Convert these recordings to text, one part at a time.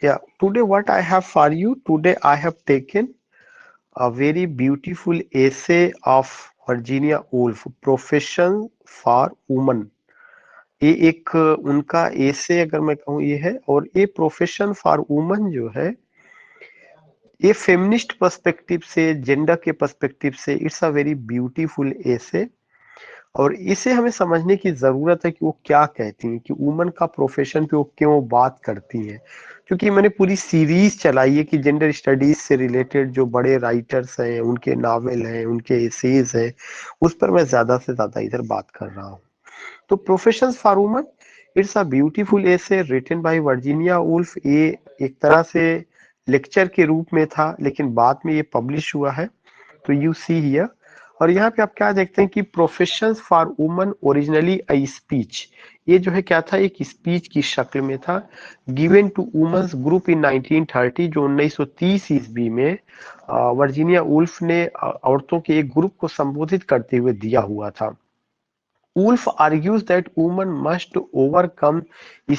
Yeah, today what I have for you, today I have taken a very beautiful essay of Virginia Woolf, Profession for Women। ये एक उनका एसे अगर मैं कहूँ ये है, और ये प्रोफेशन फॉर वुमन जो है ये फेमिनिस्ट पर्सपेक्टिव से, जेंडर के पर्सपेक्टिव से इट्स अ वेरी ब्यूटीफुल एसे। और इसे हमें समझने की जरूरत है कि वो क्या कहती हैं, कि वुमन का प्रोफेशन पे वो क्यों बात करती हैं। क्योंकि मैंने पूरी सीरीज चलाई है कि जेंडर स्टडीज से रिलेटेड जो बड़े राइटर्स हैं, उनके नावल हैं, उनके एसेज हैं, उस पर मैं ज्यादा से ज्यादा इधर बात कर रहा हूँ। तो professions for women, it's a beautiful essay written by Virginia Woolf. ये एक तरह से लेक्चर के रूप में था, लेकिन बाद में ये पब्लिश हुआ है। तो यू सी हियर, और यहाँ पे आप क्या देखते हैं कि professions for woman originally a speech, ये जो है क्या था, एक स्पीच की शक्ल में था, given to women's group in 1930, जो 1930 ईस्वी में वर्जीनिया वुल्फ ने औरतों के एक ग्रुप को संबोधित करते हुए दिया हुआ था। Woolf argues that women must overcome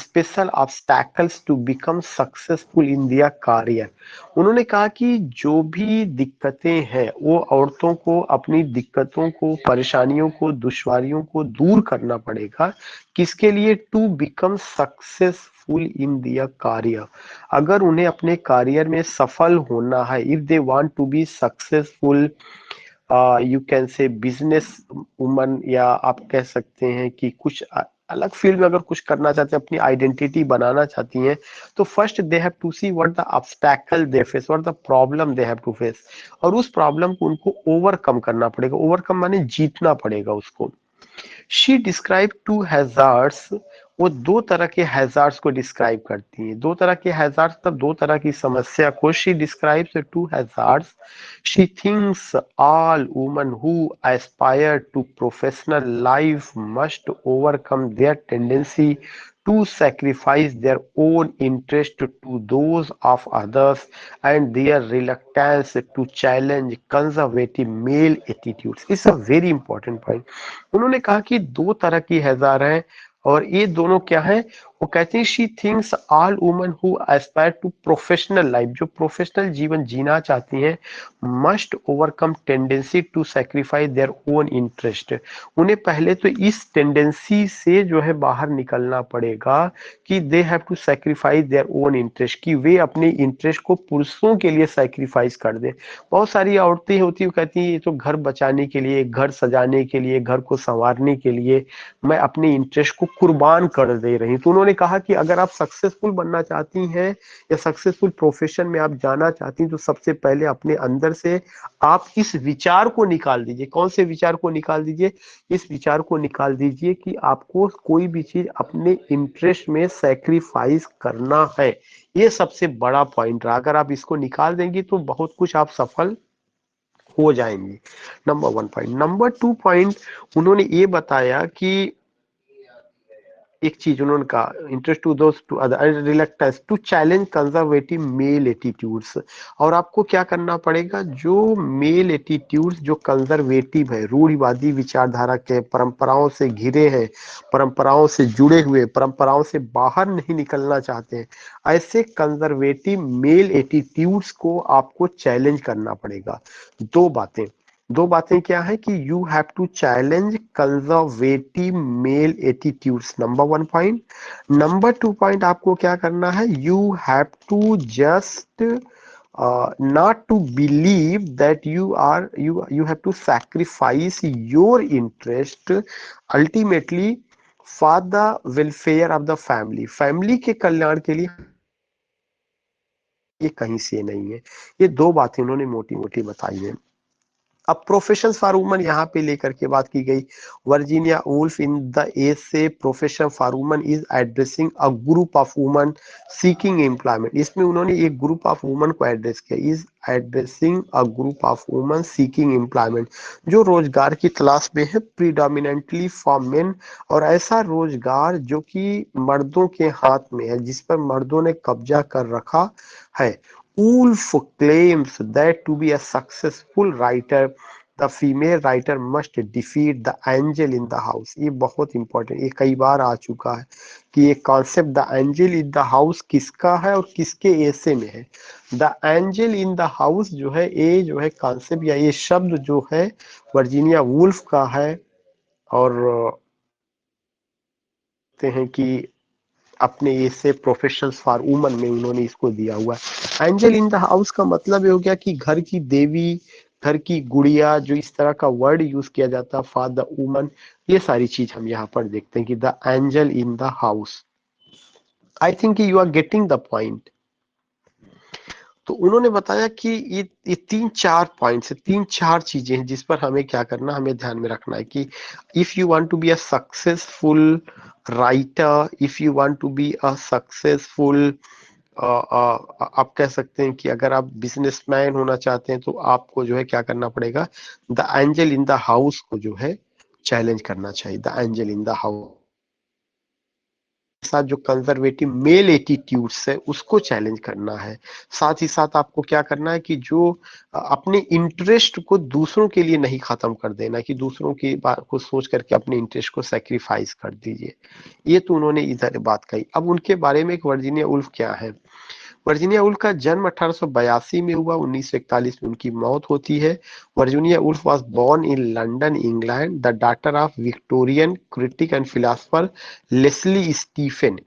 special obstacles to become successful in their career। उन्होंने कहा कि जो भी दिक्कतें हैं वो औरतों को अपनी दिक्कतों को, परेशानियों को, दुश्वारियों को दूर करना पड़ेगा। किसके लिए? To become successful in their career। अगर उन्हें अपने करियर में सफल होना है, if they want to be successful, you can say business woman, या आप कह सकते हैं कि कुछ अलग फील्ड में अगर कुछ करना चाहते हैं, अपनी आइडेंटिटी बनाना चाहती हैं, तो first they have to see what the obstacle they face, what the problem they have to face, और उस प्रॉब्लम को उनको ओवरकम करना पड़ेगा। ओवरकम माने जीतना पड़ेगा उसको। शी डिस्क्राइब टू हैजार्ड्स, वो दो तरह के हैजार्ड्स को डिस्क्राइब करती हैं। दो तरह के हैजार्ड्स, तब दो तरह की समस्या को she describes two hazards. She thinks all women who aspire to professional life must overcome their tendency to sacrifice their own interest to those of others and their reluctance to challenge conservative male attitudes। It's a very important point। उन्होंने कहा कि दो तरह की हजार है, और ये दोनों क्या है? वो कहते हैं she thinks all women who aspire to professional life, जो प्रोफेशनल जीवन जीना चाहती हैं, must overcome tendency to sacrifice their own interest. उन्हें पहले तो इस टेंडेंसी से जो है बाहर निकलना पड़ेगा कि they have to sacrifice their own interest, कि वे अपने इंटरेस्ट को पुरुषों के लिए सैक्रिफाइस कर दें। बहुत सारी औरतें होती है, कहती हैं ये तो घर बचाने के लिए, घर सजाने के लिए, घर को संवारने के लिए मैं अपने इंटरेस्ट को कुर्बान कर दे रही। तो उन्होंने कहा कि अगर आप सक्सेसफुल बनना चाहती हैं या सक्सेसफुल प्रोफेशन में आप जाना चाहती हैं, तो सबसे पहले अपने अंदर से आप इस विचार को निकाल दीजिए। कौन से विचार को निकाल दीजिए? इस विचार को निकाल दीजिए कि आपको कोई भी चीज अपने इंटरेस्ट में सैक्रिफाइस करना है। ये सबसे बड़ा पॉइंट रहा। अगर आप इसको निकाल देंगी तो बहुत कुछ आप सफल हो जाएंगे। Number one point. Number two point, उन्होंने ये बताया कि एक चीज उन्होंने कहा, interest to those to other reluctance to challenge conservative male attitudes. और आपको क्या करना पड़ेगा? जो मेल एटीट्यूड्स जो कंजर्वेटिव है, रूढ़िवादी विचारधारा के, परंपराओं से घिरे हैं, परंपराओं से जुड़े हुए, परंपराओं से बाहर नहीं निकलना चाहते हैं, ऐसे कंजर्वेटिव मेल एटीट्यूड्स को आपको चैलेंज करना पड़ेगा। दो बातें, दो बातें क्या है कि you have to challenge conservative male attitudes, number one point. Number two point आपको क्या करना है? You have to just not to believe that you have to sacrifice your interest ultimately for the welfare of the family। Family के कल्याण के लिए ये कहीं से नहीं है। ये दो बातें उन्होंने मोटी मोटी बताई है। अब प्रोफेशन फॉर वुमन यहाँ पे लेकर के बात की गई। Virginia Woolf in the essay profession for woman is addressing a group of woman seeking employment. इसमें उन्होंने एक ग्रुप ऑफ वुमन को एड्रेस किया। Is addressing a group of woman seeking employment, जो रोजगार की तलाश में है, प्रीडोमिनेंटली फॉर मेन, और ऐसा रोजगार जो कि मर्दों के हाथ में है, जिस पर मर्दों ने कब्जा कर रखा है। Woolf claims that to be a successful writer, the female writer must defeat the angel in the house. ये बहुत इंपॉर्टेंट, ये कई बार आ चुका है कि ये concept the angel in the house किसका है और किसके ऐसे में है। The angel in the house जो है, ये जो है कॉन्सेप्ट या ये शब्द जो है वर्जीनिया वुल्फ का है, और कहते हैं कि अपने ऐसे प्रोफेशंस फॉर वुमन में उन्होंने इसको दिया हुआ है। एंजल इन द हाउस का मतलब ये हो गया कि घर की देवी, घर की गुड़िया, जो इस तरह का वर्ड यूज किया जाता है फॉर द वुमन, ये सारी चीज हम यहाँ पर देखते हैं कि the angel in the house. I think you are getting the point. तो उन्होंने बताया कि ये तीन चार पॉइंट्स है, तीन चार चीजें हैं जिस पर हमें क्या करना, हमें ध्यान में रखना है कि if you want to be a successful writer, if you want to be a successful, आप कह सकते हैं कि अगर आप बिजनेसमैन होना चाहते हैं तो आपको जो है क्या करना पड़ेगा, the angel in the house को जो है चैलेंज करना चाहिए। The angel in the house साथ जो कंजर्वेटिव मेल एटीट्यूड्स है उसको चैलेंज करना है। साथ ही साथ आपको क्या करना है कि जो अपने इंटरेस्ट को दूसरों के लिए नहीं खत्म कर देना, कि दूसरों की बात को सोच करके अपने इंटरेस्ट को सेक्रीफाइस कर दीजिए। ये तो उन्होंने इधर बात कही। अब उनके बारे में एक वर्जीनिया वुल्फ क्या है। वर्जीनिया वुल्फ का जन्म 1882 में हुआ, 1941 में उनकी मौत होती है। Virginia Woolf was born in London, England, the daughter of Victorian critic and philosopher Leslie Stephen.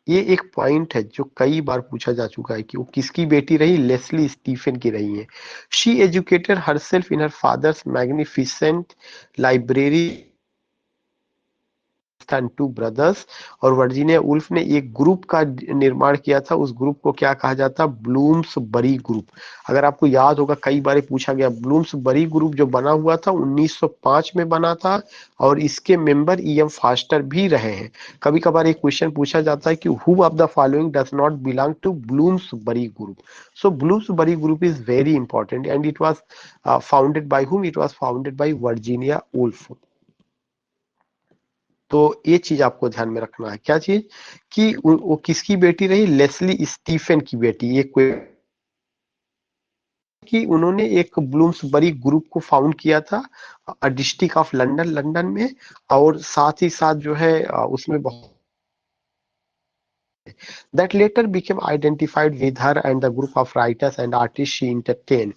ये एक पॉइंट है जो कई बार पूछा जा चुका है कि वो किसकी बेटी रही, लेस्ली स्टीफेन की रही है। She educated herself in her father's magnificent library and two brothers. और वर्जीनिया वुल्फ ने एक ग्रुप का निर्माण किया था, उस ग्रुप को क्या कहा जाता, ब्लूम्सबरी ग्रुप। अगर आपको याद होगा कई बार पूछा गया, ब्लूम्सबरी ग्रुप जो बना हुआ था 1905 में बना था, और इसके मेंबर ईएम फास्टर भी रहे हैं। कभी कभार एक क्वेश्चन पूछा जाता है कि who of the following does not belong to Bloomsbury group. So Bloomsbury group is very important and it was founded by whom, it was founded by Virginia Woolf. तो ये चीज आपको ध्यान में रखना है, क्या चीज, कि वो किसकी बेटी रही, लेस्ली स्टीफेन की बेटी। ये कोई कि उन्होंने एक ब्लूम्सबरी ग्रुप को फाउंड किया था डिस्ट्रिक्ट ऑफ लंदन, लंदन में। और साथ ही साथ जो है उसमें बहुत that later became identified with her and the group of writers and artists she entertained.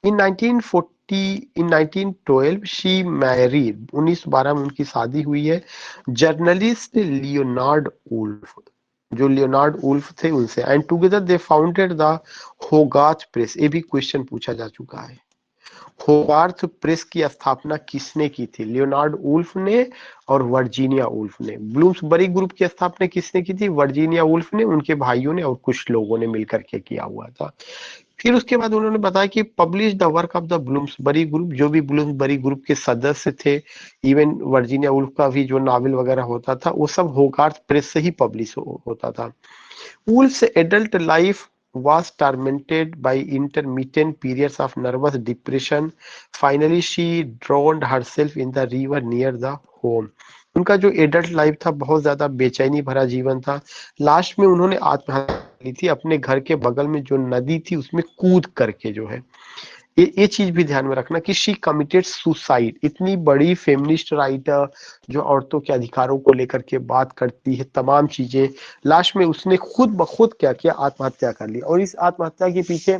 In 1940, in 1912 she married, 1912 में उनकी शादी हुई है जर्नलिस्ट लियोनार्ड वुल्फ, जो लियोनार्ड वुल्फ थे उनसे। And together they founded the होगार्थ press. ये भी क्वेश्चन पूछा जा चुका है, होगार्थ प्रेस की स्थापना किसने की थी, लियोनार्ड वुल्फ ने और वर्जीनिया वुल्फ ने। ब्लूम्सबरी ग्रुप की स्थापना किसने की थी, वर्जीनिया वुल्फ ने, उनके भाइयों ने और कुछ लोगों ने मिलकर के किया हुआ था। फिर उसके बाद उन्होंने बताया कि publish the work of the Bloomsbury group, जो भी ब्लूम्सबरी ग्रुप के सदस्य थे, इवन वर्जीनिया वुल्फ का भी जो नावल वगैरह होता था वो सब होगार्थ प्रेस से ही पब्लिश होता था। Wolves adult life was tormented by intermittent periods of nervous depression. Finally, she drowned herself in the river near the home. उनका जो एडल्ट लाइफ था बहुत ज्यादा बेचैनी भरा जीवन था। लास्ट में उन्होंने आत्महत्या की थी, अपने घर के बगल में जो नदी थी उसमें कूद करके जो है। ये चीज भी ध्यान में रखना कि शी कमिटेड सुसाइड। इतनी बड़ी फेमिनिस्ट राइटर जो औरतों के अधिकारों को लेकर के बात करती है, तमाम चीजें, लास्ट में उसने खुद ब खुद क्या किया, आत्महत्या कर ली। और इस आत्महत्या के पीछे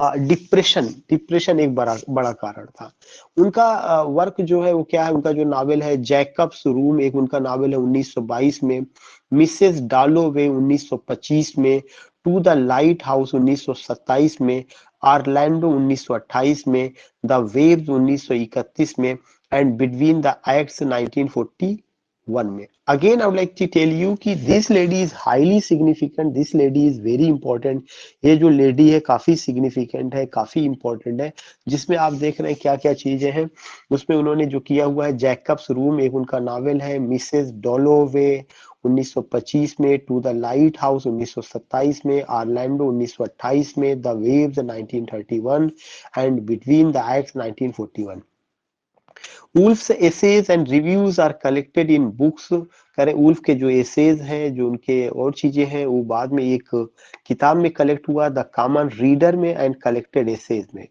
डिप्रेशन, डिप्रेशन एक बड़ा बड़ा कारण था। उनका वर्क जो है वो क्या है, उनका जो नावल है जैकब्स रूम, एक उनका नावल है 1922 में, मिसेस डालोवे 1925 में, टू द लाइट हाउस 1927 में, आर्लैंडो 1928 में, द वेव्स 1931 में, एंड बिटवीन द एक्ट्स 1941 में। Again I would like to tell you कि this lady is highly significant, this lady is very important. ये जो लेडी है काफी सिग्निफिकेंट है, काफी इंपॉर्टेंट है, जिसमें आप देख रहे हैं क्या क्या चीजें हैं। उसमें उन्होंने जो किया हुआ है जैकब्स रूम एक उनका नावल है, मिसेस डॉलोवे 1925 में, टू द लाइट हाउस 1927 में, आर्लैंडो 1928 में, the Waves 1931 and Between the acts 1941। Woolf's essays and reviews are collected in books. करें वुल्फ के जो एसेज हैं, जो उनके और चीजें हैं, वो बाद में एक किताब में कलेक्ट हुआ, द कॉमन रीडर में, एंड कलेक्टेड एसेज में।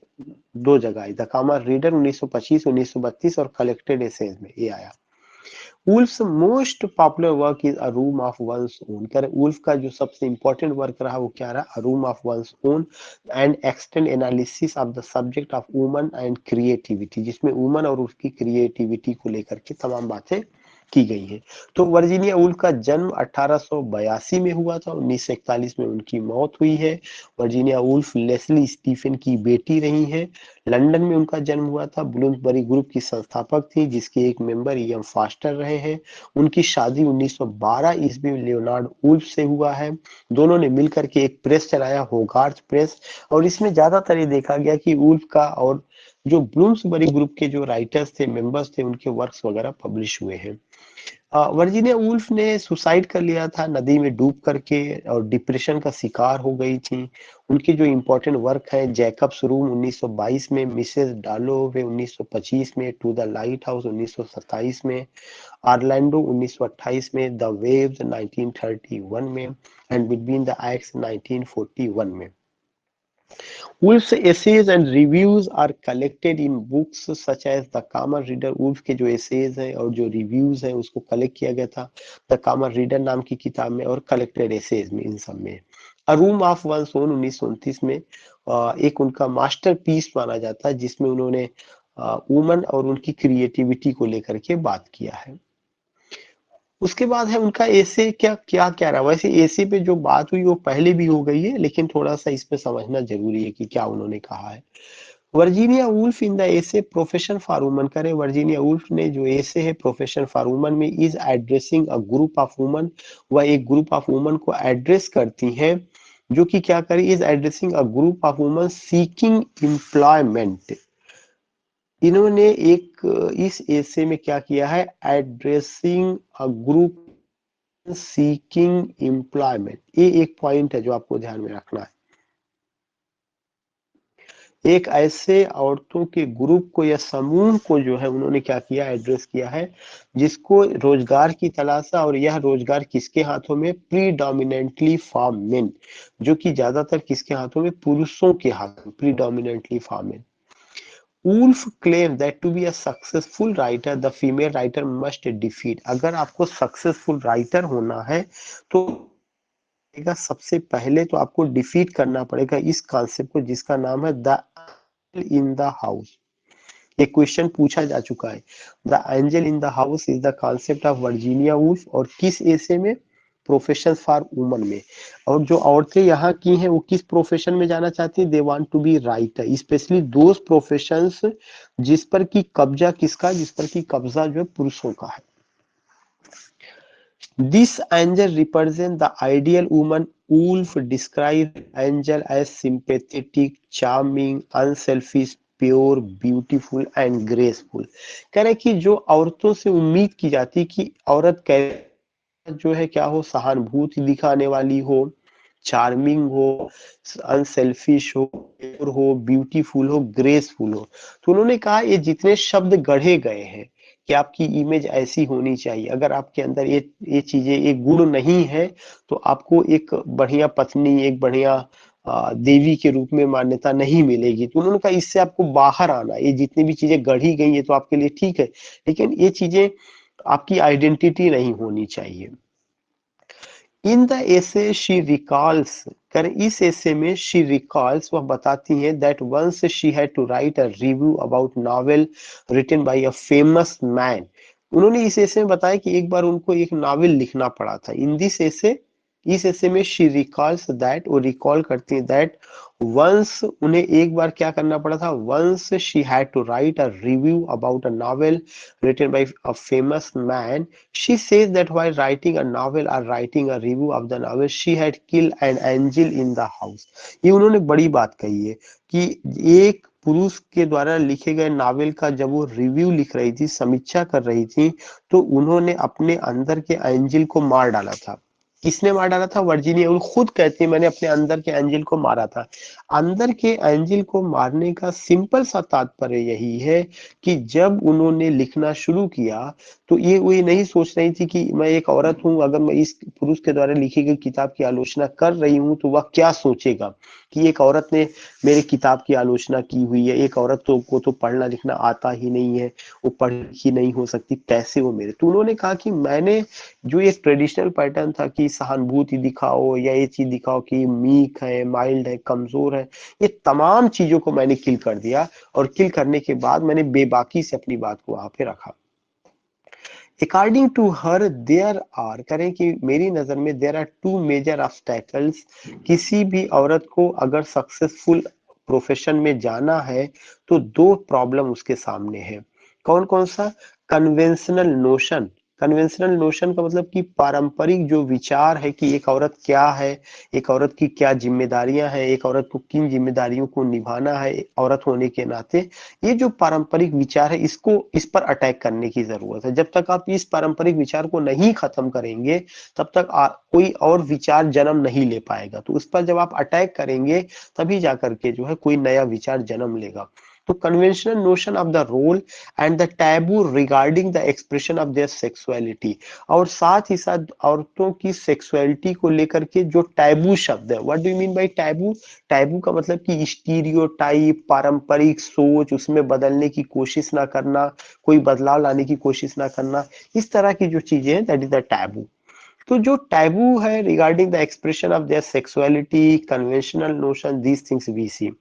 दो जगह है, द कॉमन रीडर 1925 1932 और कलेक्टेड एसेज में ये आया। Wolves most popular work is a room of one's own. करें वुल्फ का जो सबसे इंपॉर्टेंट वर्क रहा वो क्या रहा, अ room of one's own and extend analysis of the subject of woman and creativity, जिसमें वुमन और उसकी क्रिएटिविटी को लेकर के तमाम बातें की गई है। तो वर्जीनिया वुल्फ का जन्म 1882 में हुआ था, 1941 में उनकी मौत हुई है। वर्जीनिया वुल्फ लेस्ली स्टीफन की बेटी रही हैं। लंदन में उनका जन्म हुआ था। ब्लूम्सबरी ग्रुप की संस्थापक थी, जिसके एक मेंबर ईएम फास्टर रहे हैं। उनकी शादी 1912 ईस्वी में लियोनार्ड वुल्फ से हुआ है। दोनों ने मिलकर के एक प्रेस चलाया, होगार्थ प्रेस, और इसमें ज्यादातर ये देखा गया कि वुल्फ का और जो ब्लूम्सबरी ग्रुप के जो राइटर्स थे, मेंबर्स थे, उनके वर्क्स वगैरह पब्लिश हुए हैं। वर्जीनिया वुल्फ ने सुसाइड कर लिया था नदी में डूब करके, और डिप्रेशन का शिकार हो गई थी। उनके जो इम्पोर्टेंट वर्क है, जैकब्स रूम 1922 में, मिसेस डालोवे 1925 में, टू द लाइट हाउस 1927 में, ऑरलैंडो 1928 में, द वेव्स 1931 में, एंड बिटवीन द एक्स 1941 में। Wolf's essays and reviews are collected in books such as The Common Reader। Woolf के जो essays हैं और जो reviews हैं उसको कलेक्ट किया गया था द कॉमन रीडर नाम की किताब में, और कलेक्टेड essays में, इन सब में। अ रूम ऑफ वंस ओन 1929 में एक उनका मास्टर पीस माना जाता है, जिसमें उन्होंने वुमन और उनकी क्रिएटिविटी को लेकर के बात किया है। उसके बाद है उनका एसे क्या क्या क्या रहा। वैसे एसे पे जो बात हुई वो पहले भी हो गई है, लेकिन थोड़ा सा इसमें समझना जरूरी है कि क्या उन्होंने कहा है। Virginia wolf in the essay profession for woman. करें वर्जीनिया वुल्फ ने जो एसे है प्रोफेशन फॉर वुमन में, is addressing a group of woman. वह एक ग्रुप ऑफ वुमन को एड्रेस करती हैं, जो कि क्या करें, is addressing a group of woman seeking employment. इन्होंने एक इस एसे में क्या किया है, addressing a group seeking employment. ये एक पॉइंट है जो आपको ध्यान में रखना है। एक ऐसे औरतों के ग्रुप को या समूह को जो है उन्होंने क्या किया, एड्रेस किया है, जिसको रोजगार की तलाश है, और यह रोजगार किसके हाथों में, प्रीडोमिनेंटली फॉर मेन, जो कि ज्यादातर किसके हाथों में, पुरुषों के हाथों में, predominantly for men. Woolf claim that to be a successful writer the female writer must defeat. अगर आपको सक्सेसफुल राइटर होना है तो सबसे पहले तो आपको डिफीट करना पड़ेगा इस कॉन्सेप्ट को, जिसका नाम है द इन द हाउस। ये क्वेश्चन पूछा जा चुका है। The angel in the house is the concept of Virginia Woolf, और किस एसे में, प्रोफेशन फॉर वुमन में। और जो औरतें यहाँ की हैं वो किस प्रोफेशन में जाना चाहती हैं, they want to be writer, specially those professions जिस पर की कब्जा किसका, जिस पर की कब्जा जो पुरुषों का है। This angel represents the ideal woman. Woolf describes angel as sympathetic, charming, unselfish, pure, beautiful and graceful. कह रहे कि जो औरतों से उम्मीद की जाती कि औरत जो है क्या हो, सहानुभूति दिखाने वाली हो, चार्मिंग हो, अनसेल्फिश हो, ब्यूटीफुल हो, ग्रेसफुल हो। तो उन्होंने कहा ये जितने शब्द गढ़े गए हैं कि आपकी इमेज ऐसी होनी चाहिए, अगर आपके अंदर ये चीजें, ये गुण नहीं है, तो आपको एक बढ़िया पत्नी, एक बढ़िया देवी के रूप में मान्यता नहीं मिलेगी। तो उन्होंने कहा इससे आपको बाहर आना, ये जितनी भी चीजें गढ़ी गई है तो आपके लिए ठीक है, लेकिन ये चीजें आपकी आइडेंटिटी नहीं होनी चाहिए। In the essay she recalls, कर इस एसे में शी रिकॉल्स, वह बताती हैं that once she had to write a review about novel written by a famous man. उन्होंने इस एसे में बताया कि एक बार उनको एक नॉवेल लिखना पड़ा था। इन दिस एसे, इस ऐसे में शी रिकॉल्स दैट, वो रिकॉल करती है दैट वंस, उन्हें एक बार क्या करना पड़ा था, once she had to write a review about a novel written by a famous man. She says that while writing a novel or writing a review of the novel, she had killed an angel in the house। ये उन्होंने बड़ी बात कही है कि एक पुरुष के द्वारा लिखे गए नावल का जब वो रिव्यू लिख रही थी, समीक्षा कर रही थी, तो उन्होंने अपने अंदर के एंजल को मार डाला था। किसने मार डाला था? वर्जीनिया वुल्फ खुद कहती है मैंने अपने अंदर के एंजल को मारा था। अंदर के एंजल को मारने का सिंपल सा तात्पर्य यही है कि जब उन्होंने लिखना शुरू किया तो ये नहीं सोच रही थी कि मैं एक औरत हूं, अगर मैं इस पुरुष के द्वारा लिखी गई किताब की आलोचना कर रही हूं तो वह क्या सोचेगा कि एक औरत ने मेरे किताब की आलोचना की हुई है। एक औरत को तो पढ़ना लिखना आता ही नहीं है, वो पढ़ी ही नहीं हो सकती, कैसे वो मेरे। तो उन्होंने कहा कि मैंने जो एक ट्रेडिशनल पैटर्न था कि सहानुभूति दिखाओ या ये चीज दिखाओ कि मीक है, माइल्ड है, कमजोर है, ये तमाम चीजों को मैंने किल कर दिया। और किल करने के बाद मैंने बेबाकी से अपनी बात को वहां पे रखा। According to her there are, करें कि मेरी नजर में there are two major obstacles. किसी भी औरत को अगर सक्सेसफुल प्रोफेशन में जाना है तो दो प्रॉब्लम उसके सामने है। कौन कौन सा? Conventional notion. कन्वेंशनल नोशन का मतलब कि पारंपरिक जो विचार है कि एक औरत क्या है, एक औरत की क्या जिम्मेदारियां हैं, एक औरत को किन जिम्मेदारियों को निभाना है औरत होने के नाते। ये जो पारंपरिक विचार है इसको, इस पर अटैक करने की जरूरत है। जब तक आप इस पारंपरिक विचार को नहीं खत्म करेंगे तब तक कोई और विचार जन्म नहीं ले पाएगा। तो उस पर जब आप अटैक करेंगे तभी जाकर के जो है कोई नया विचार जन्म लेगा। तो conventional notion of the role and the taboo regarding the expression of their sexuality, और साथ ही साथ औरतों की सेक्सुअलिटी को लेकर के जो टैबू शब्द है। What do you mean by taboo? Taboo का मतलब कि स्टीरियोटाइप, पारंपरिक सोच, उसमें बदलने की कोशिश ना करना, कोई बदलाव लाने की कोशिश ना करना, इस तरह की जो चीजें हैं दैट इज द टैबू। तो जो टैबू है regarding the expression of their sexuality, conventional notion, these things we see.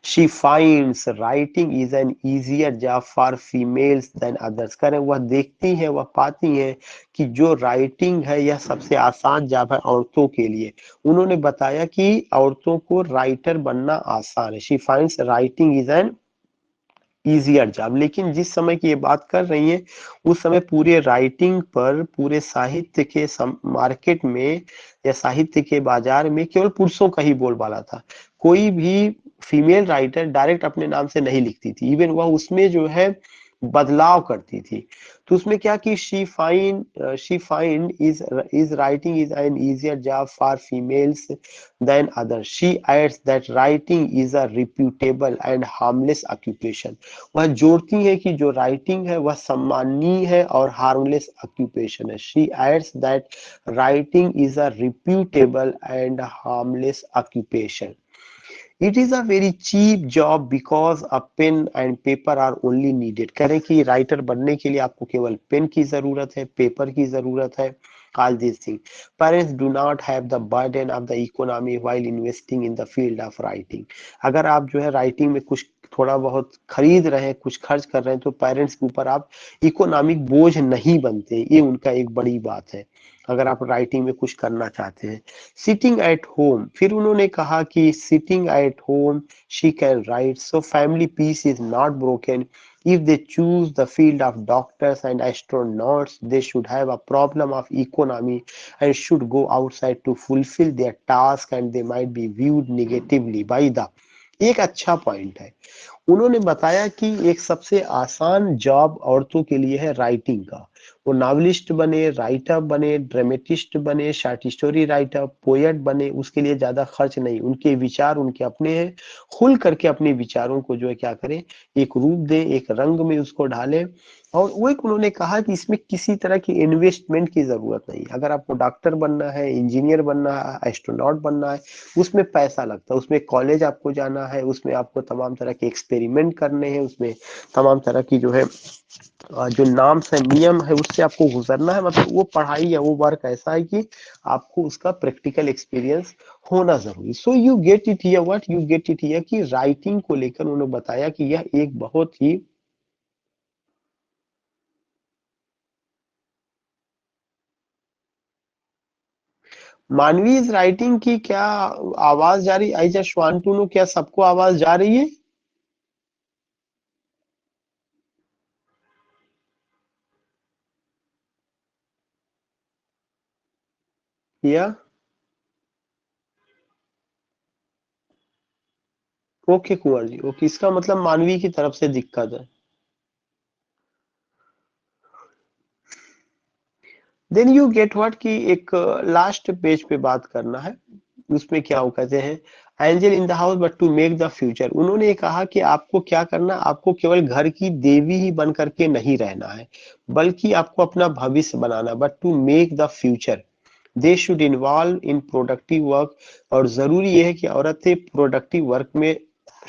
She finds writing is an easier job for females than others। करें वह देखती है, वह पाती है कि जो राइटिंग है यह सबसे आसान जॉब है औरतों के लिए। उन्होंने बताया कि औरतों को राइटर बनना आसान है। She finds writing is N easier job. लेकिन जिस समय की ये बात कर रही है उस समय पूरे राइटिंग पर, पूरे साहित्य के मार्केट में या साहित्य के बाजार में केवल पुरुषों का ही बोलबाला था। कोई भी फीमेल राइटर डायरेक्ट अपने नाम से नहीं लिखती थी। इवन वह उसमें जो है बदलाव करती थी। तो उसमें क्या कि she find is writing is an easier job for females than other. She adds that writing is a reputable and harmless occupation. वह जोड़ती है कि जो राइटिंग है वह सम्माननीय है और हार्मलेस ऑक्यूपेशन है। She adds that writing is a reputable and harmless occupation. It is a very cheap job because a pen and paper are only needed. कह रहे हैं कि राइटर बनने के लिए आपको केवल पेन की जरूरत है, पेपर की जरूरत है। All this thing, parents do not have the burden of the economy while investing in the field of writing. अगर आप जो है राइटिंग में कुछ थोड़ा बहुत खरीद रहे हैं, कुछ खर्च कर रहे हैं, तो पेरेंट्स के ऊपर आप इकोनॉमिक बोझ नहीं बनते। ये उनका एक बड़ी बात है अगर आप राइटिंग में कुछ करना चाहते हैं। सिटिंग एट होम, फिर उन्होंने कहा कि sitting at home she can write, so family peace is not broken. If they choose the field of doctors and astronauts, they should have a problem of economy and should go outside to fulfill their task and they might be viewed negatively by the। एक अच्छा point है। उन्होंने बताया कि एक सबसे आसान job औरतों के लिए है राइटिंग का। वो नॉवलिस्ट बने, राइटर बने, ड्रामेटिस्ट बने, शॉर्ट स्टोरी राइटर, पोएट बने, उसके लिए ज्यादा खर्च नहीं। उनके विचार उनके अपने हैं, खुल करके अपने विचारों को जो है क्या करें, एक रूप दें, एक रंग में उसको ढालें। और वो एक उन्होंने कहा कि इसमें किसी तरह की इन्वेस्टमेंट की जरूरत नहीं। अगर आपको डॉक्टर बनना है, इंजीनियर बनना है, एस्ट्रोनॉट बनना है, उसमें पैसा लगता है, उसमें कॉलेज आपको जाना है, उसमें आपको तमाम तरह के एक्सपेरिमेंट करने हैं, उसमें तमाम तरह की जो है जो नाम्स है, नियम है, उससे आपको गुजरना है। मतलब वो पढ़ाई या वो वर्क ऐसा है कि आपको उसका प्रैक्टिकल एक्सपीरियंस होना जरूरी। So you get it here, what you get it here कि राइटिंग को लेकर उन्होंने बताया कि यह एक बहुत ही मानवी इज राइटिंग की क्या आवाज जा रही? I just want to know, क्या सबको आवाज जा रही है? या ओके कुंवर जी, ओके, इसका मतलब मानवी की तरफ से दिक्कत है। देन यू गेट व्हाट कि एक लास्ट पेज पे बात करना है, उसमें क्या वो कहते हैं, angel in the house but to make the future. उन्होंने ये कहा कि आपको क्या करना, आपको केवल घर की देवी ही बन करके नहीं रहना है, बल्कि आपको अपना भविष्य बनाना, but to make the future they should involve in productive work. और जरूरी यह है कि औरतें प्रोडक्टिव वर्क में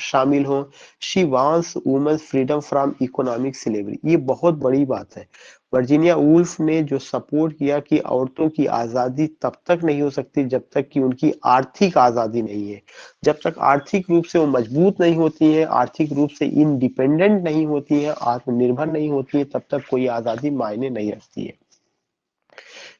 शामिल हों। She wants women's freedom from economic slavery. ये बहुत बड़ी बात है। वर्जीनिया वुल्फ ने जो सपोर्ट किया कि औरतों की आजादी तब तक नहीं हो सकती जब तक कि उनकी आर्थिक आजादी नहीं है। जब तक आर्थिक रूप से वो मजबूत नहीं होती है, आर्थिक रूप से इंडिपेंडेंट नहीं होती है, आत्मनिर्भर नहीं होती है, तब तक कोई आजादी मायने नहीं रखती है।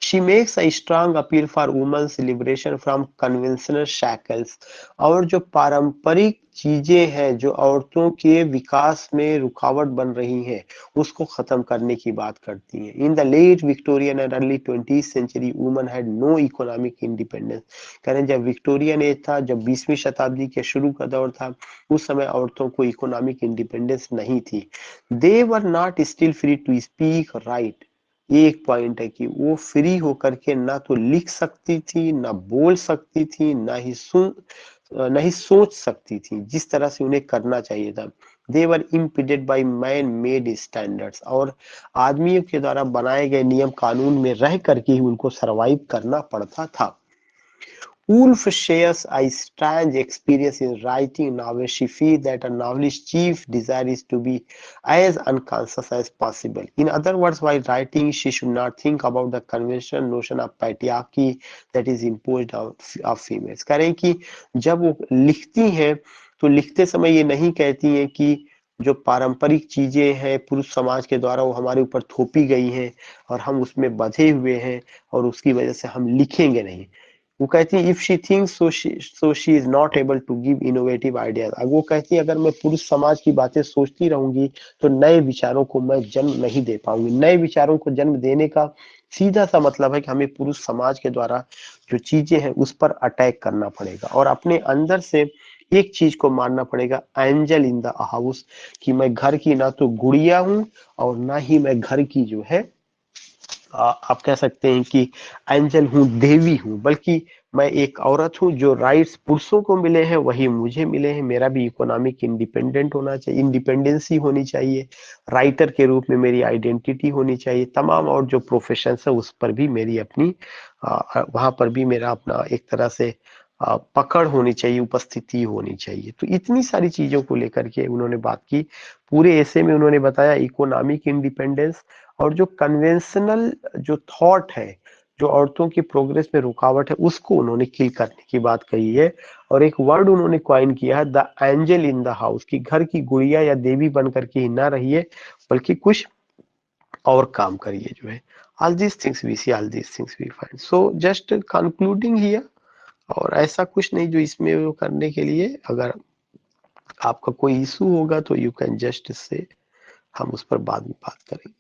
She makes a strong appeal for women's liberation from conventional shackles। और जो पारंपरिक चीजें हैं जो औरतों के विकास में रुकावट बन रही हैं, उसको खत्म करने की बात करती हैं। In the late Victorian and early 20th century women had no economic independence. कह रहे जब विक्टोरियन एज था, जब 20वीं शताब्दी के शुरू का दौर था, उस समय औरतों को इकोनॉमिक इंडिपेंडेंस नहीं थी। They were not still free to speak right. ये एक पॉइंट है कि वो फ्री होकर के ना तो लिख सकती थी, ना बोल सकती थी, ना ही सोच सकती थी जिस तरह से उन्हें करना चाहिए था। They were impeded by man made standards. और आदमियों के द्वारा बनाए गए नियम कानून में रह करके ही उनको सरवाइव करना पड़ता था। Woolf shares a strange experience in writing novels. She feels that a novelist's chief desire is to be as unconscious as possible. In other words, while writing, she should not think about the conventional notion of patriarchy that is imposed of females। कह रहे हैं कि जब वो लिखती हैं तो लिखते समय ये नहीं कहती हैं कि जो पारंपरिक चीजें हैं पुरुष समाज के द्वारा वो हमारे ऊपर थोपी गई हैं और हम उसमें बंधे हुए हैं और उसकी वजह से हम लिखेंगे नहीं। वो कहती है if she thinks so she is not able to give innovative ideas. वो कहती है अगर मैं पुरुष समाज की बातें सोचती रहूंगी तो नए विचारों को मैं जन्म नहीं दे पाऊंगी। नए विचारों को जन्म देने का सीधा सा मतलब है कि हमें पुरुष समाज के द्वारा जो चीजें हैं उस पर अटैक करना पड़ेगा और अपने अंदर से एक चीज को मानना पड़ेगा, एंजल इन द हाउस, कि मैं घर की ना तो गुड़िया हूं और ना ही मैं घर की जो है आप कह सकते हैं कि एंजल हूँ, देवी हूँ, बल्कि मैं एक औरत हूँ। जो राइट्स पुरुषों को मिले हैं वही मुझे मिले हैं। मेरा भी इकोनॉमिक इंडिपेंडेंट होना चाहिए, इंडिपेंडेंसी होनी चाहिए। राइटर के रूप में मेरी आइडेंटिटी होनी चाहिए। तमाम और जो प्रोफेशन है उस पर भी मेरी अपनी वहां पर भी मेरा अपना एक तरह से पकड़ होनी चाहिए, उपस्थिति होनी चाहिए। तो इतनी सारी चीजों को लेकर के उन्होंने बात की। पूरे ऐसे में उन्होंने बताया इकोनॉमिक इंडिपेंडेंस और जो कन्वेंशनल जो थॉट है, जो औरतों की प्रोग्रेस में रुकावट है, उसको उन्होंने किल करने की बात कही है। और एक वर्ड उन्होंने क्वाइन किया है, the angel in the house, कि घर की गुड़िया या देवी बन करके ही ना रहिए बल्कि कुछ और काम करिए जो है। All these things we see, all these things we find. So just concluding here, और ऐसा कुछ नहीं जो इसमें वो करने के लिए, अगर आपका कोई इशू होगा तो यू कैन जस्ट से हम उस पर बाद में बात करेंगे।